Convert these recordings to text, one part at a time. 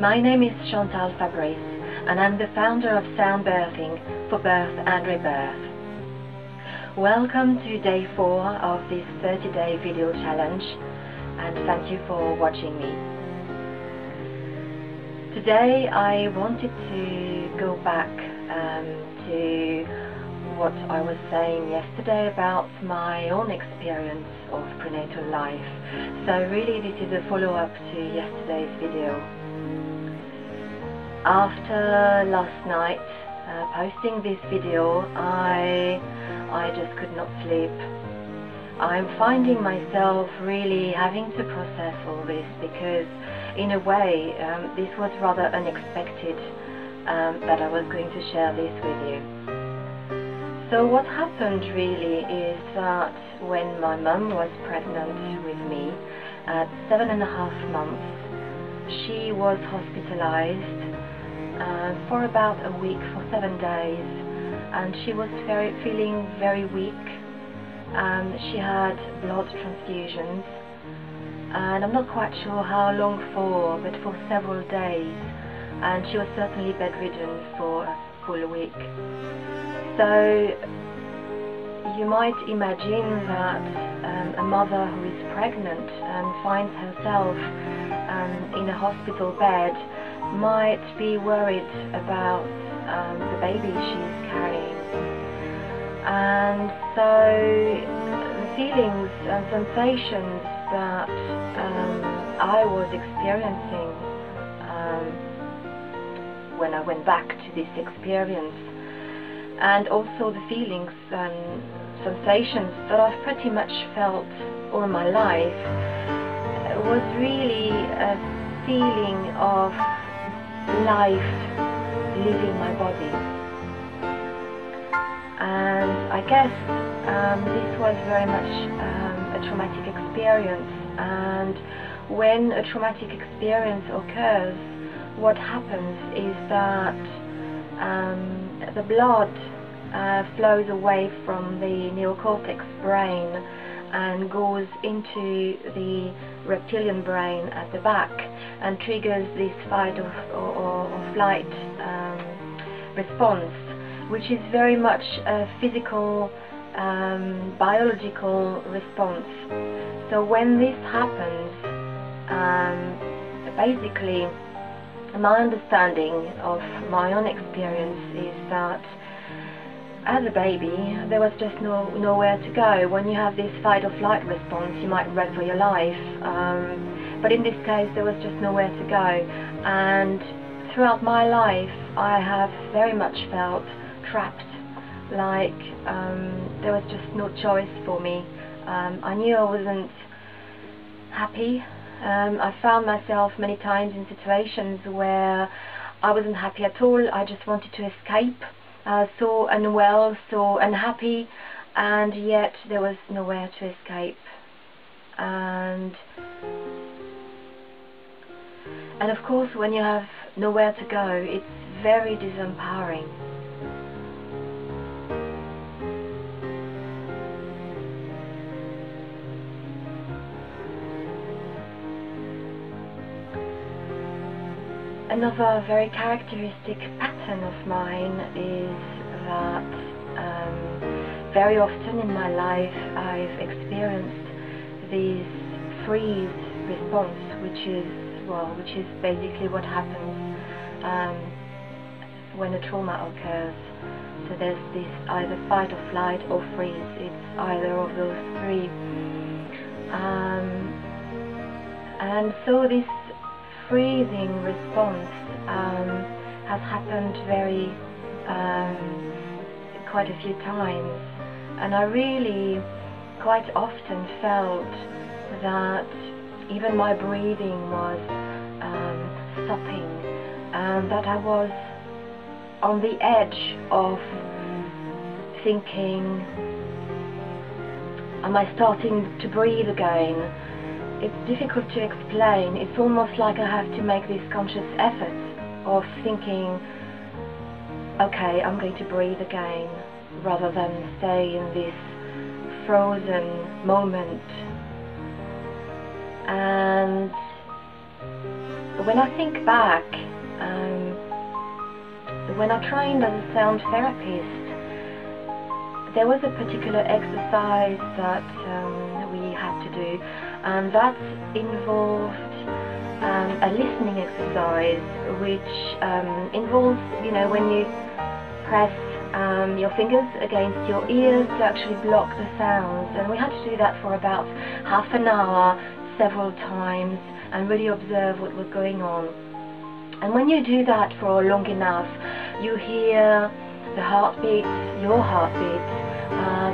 My name is Chantal Fabrice, and I'm the founder of SoundBirthing for birth and rebirth. Welcome to day 4 of this 30-day video challenge, and thank you for watching me. Today I wanted to go back to what I was saying yesterday about my own experience of prenatal life. So really this is a follow-up to yesterday's video. After last night posting this video, I just could not sleep. I'm finding myself really having to process all this because in a way this was rather unexpected that I was going to share this with you. So what happened really is that when my mum was pregnant with me at 7.5 months, she was hospitalized for about a week, for 7 days, and she was feeling very weak. She had blood transfusions, and I'm not quite sure how long for, but for several days, and she was certainly bedridden for a full week. So you might imagine that a mother who is pregnant and finds herself in a hospital bed might be worried about the baby she's carrying. And so the feelings and sensations that I was experiencing when I went back to this experience, and also the feelings and sensations that I've pretty much felt all my life, was really a feeling of life leaving my body. And I guess this was very much a traumatic experience, and when a traumatic experience occurs, what happens is that the blood flows away from the neocortex brain and goes into the reptilian brain at the back and triggers this fight or flight response, which is very much a physical, biological response. So when this happens, basically my understanding of my own experience is that as a baby there was just nowhere to go. When you have this fight or flight response, you might run for your life, but in this case there was just nowhere to go. And throughout my life I have very much felt trapped, like there was just no choice for me. I knew I wasn't happy. I found myself many times in situations where I wasn't happy at all. I just wanted to escape. So unwell, so unhappy, and yet there was nowhere to escape. And of course when you have nowhere to go, it's very disempowering. Another very characteristic pattern of mine is that very often in my life I've experienced this freeze response, which is basically what happens when a trauma occurs. So there's this either fight or flight or freeze. It's either of those three. And so this freezing response has happened quite a few times, and I really quite often felt that even my breathing was stopping, and that I was on the edge of thinking, am I starting to breathe again? It's difficult to explain. It's almost like I have to make this conscious effort of thinking, okay, I'm going to breathe again, rather than stay in this frozen moment. And when I think back, when I trained as a sound therapist, there was a particular exercise that we had to do, and that involved a listening exercise, which involves, when you press your fingers against your ears to actually block the sounds, and we had to do that for about half an hour, several times, and really observe what was going on. And when you do that for long enough, you hear the heartbeat, your heartbeat,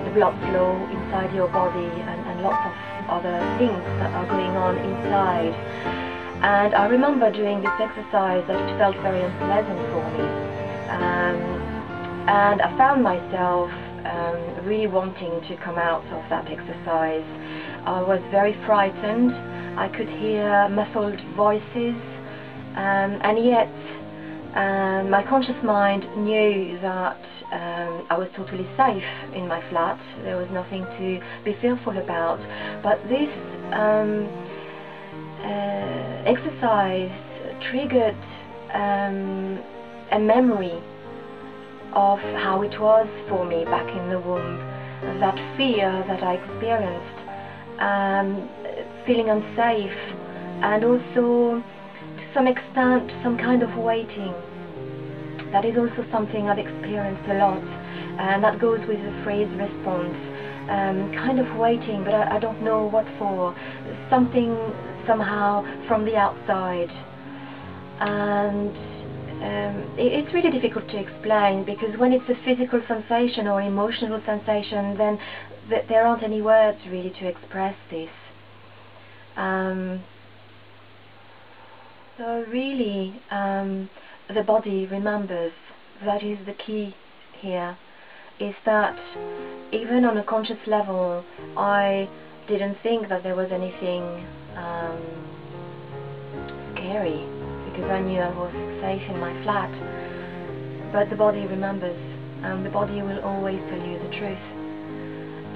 the blood flow inside your body, and lots of other things that are going on inside. And I remember doing this exercise that it felt very unpleasant for me. And I found myself really wanting to come out of that exercise. I was very frightened. I could hear muffled voices, and yet my conscious mind knew that I was totally safe in my flat. There was nothing to be fearful about. But this exercise triggered a memory of how it was for me back in the womb, that fear that I experienced, feeling unsafe, and also to some extent some kind of waiting. That is also something I've experienced a lot, and that goes with the freeze response, kind of waiting, but I don't know what for, something somehow from the outside. And it's really difficult to explain, because when it's a physical sensation or emotional sensation, then there aren't any words really to express this. So really, the body remembers. That is the key here, is that even on a conscious level, I didn't think that there was anything scary, because I knew I was safe in my flat. But the body remembers, and the body will always tell you the truth.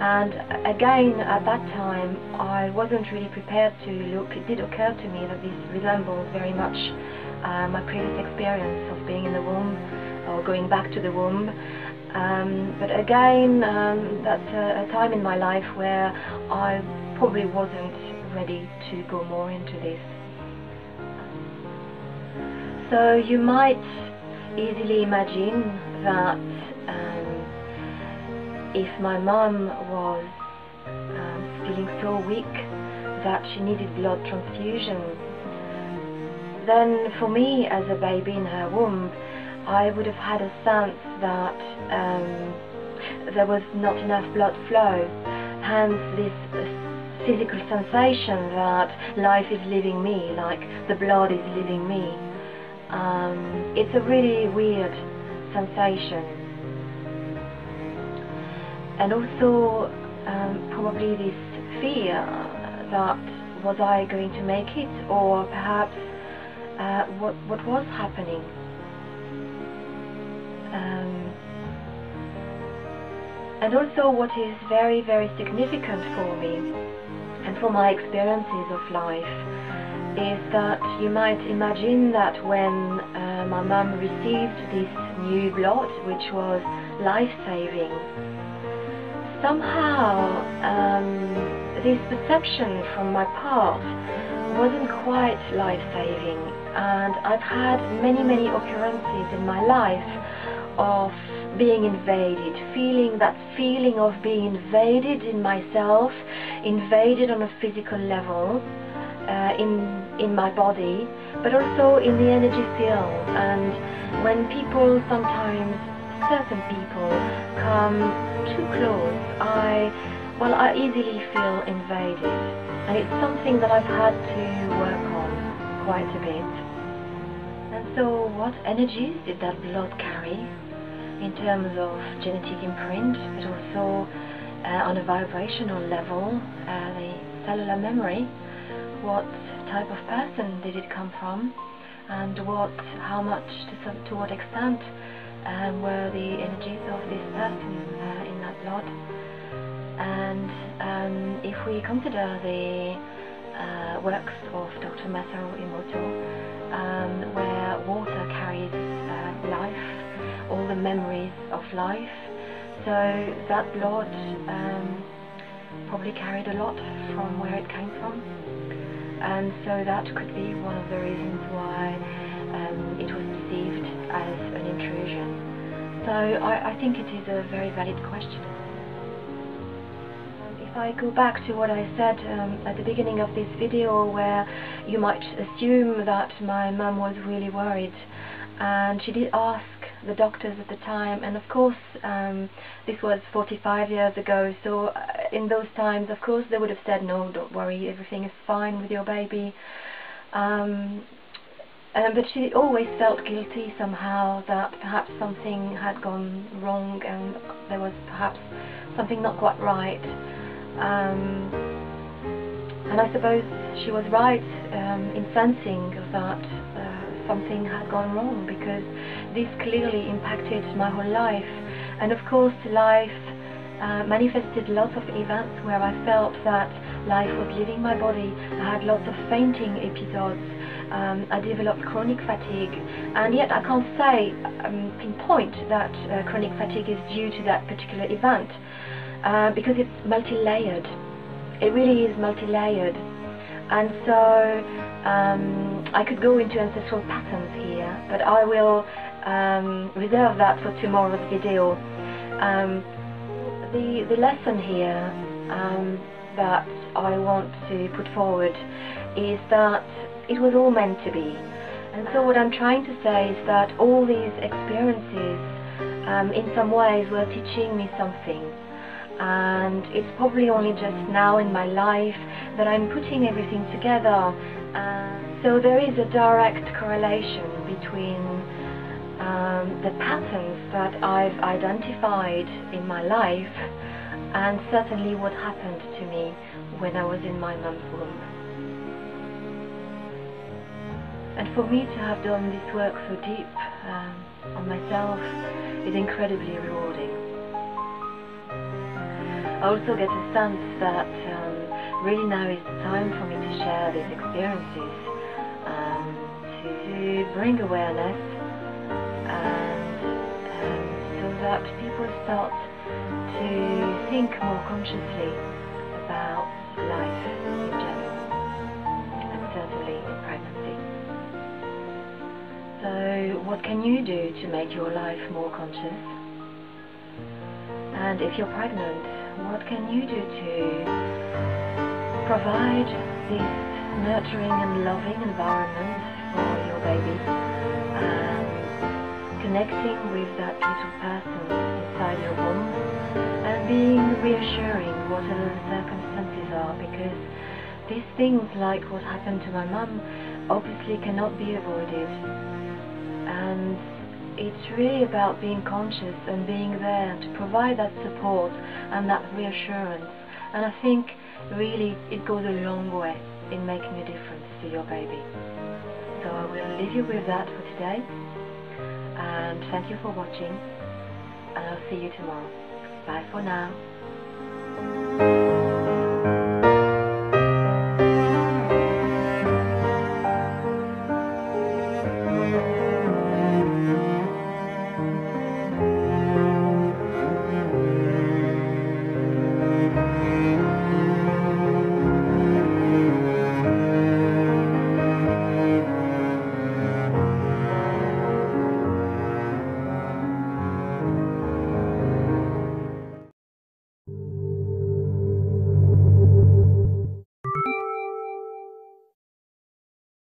And again, at that time, I wasn't really prepared to look. It did occur to me that this resembled very much my previous experience of being in the womb, or going back to the womb. But again, that's a time in my life where I probably wasn't ready to go more into this. So you might easily imagine that if my mum was feeling so weak that she needed blood transfusion, then for me as a baby in her womb, I would have had a sense that there was not enough blood flow, hence this physical sensation that life is leaving me, like the blood is leaving me. It's a really weird sensation. And also probably this fear that was I going to make it, or perhaps what was happening. And also what is very, very significant for me and for my experiences of life is that you might imagine that when my mum received this new blood, which was life-saving, somehow this perception from my past wasn't quite life-saving, and I've had many, many occurrences in my life of being invaded, feeling that feeling of being invaded in myself, invaded on a physical level, in my body, but also in the energy field. And when people, sometimes certain people, come too close, I easily feel invaded, and it's something that I've had to work on quite a bit. And so what energies did that blood carry in terms of genetic imprint, but also on a vibrational level, the cellular memory? What type of person did it come from, and how much, to what extent were the energies of this person in that blood? And if we consider the works of Dr. Masaru Emoto, where water carries life, all the memories of life. So that blood probably carried a lot from where it came from, and so that could be one of the reasons why it was perceived as an intrusion. So I think it is a very valid question. If I go back to what I said at the beginning of this video, where you might assume that my mum was really worried, and she did ask the doctors at the time, and of course this was 45 years ago, so in those times of course they would have said, no, don't worry, everything is fine with your baby, but she always felt guilty somehow that perhaps something had gone wrong and there was perhaps something not quite right, and I suppose she was right in sensing that something had gone wrong, because this clearly impacted my whole life. And of course life manifested lots of events where I felt that life was leaving my body. I had lots of fainting episodes, I developed chronic fatigue, and yet I can't say pinpoint that chronic fatigue is due to that particular event, because it's multi-layered. It really is multi-layered. And so I could go into ancestral patterns here, but I will reserve that for tomorrow's video. The lesson here that I want to put forward is that it was all meant to be. And so what I'm trying to say is that all these experiences in some ways were teaching me something. And it's probably only just now in my life that I'm putting everything together. So there is a direct correlation between the patterns that I've identified in my life and certainly what happened to me when I was in my mum's womb. And for me to have done this work so deep on myself is incredibly rewarding. I also get a sense that really now is the time for me to share these experiences, to bring awareness, and so that people start to think more consciously about life in general, and certainly in pregnancy. So what can you do to make your life more conscious? And if you're pregnant, what can you do to provide this nurturing and loving environment for your baby, and connecting with that little person inside your womb, and being reassuring whatever the circumstances are, because these things like what happened to my mum obviously cannot be avoided, and it's really about being conscious and being there to provide that support and that reassurance. And I think really it goes a long way in making a difference to your baby. So I will leave you with that for today, and thank you for watching, and I'll see you tomorrow. Bye for now.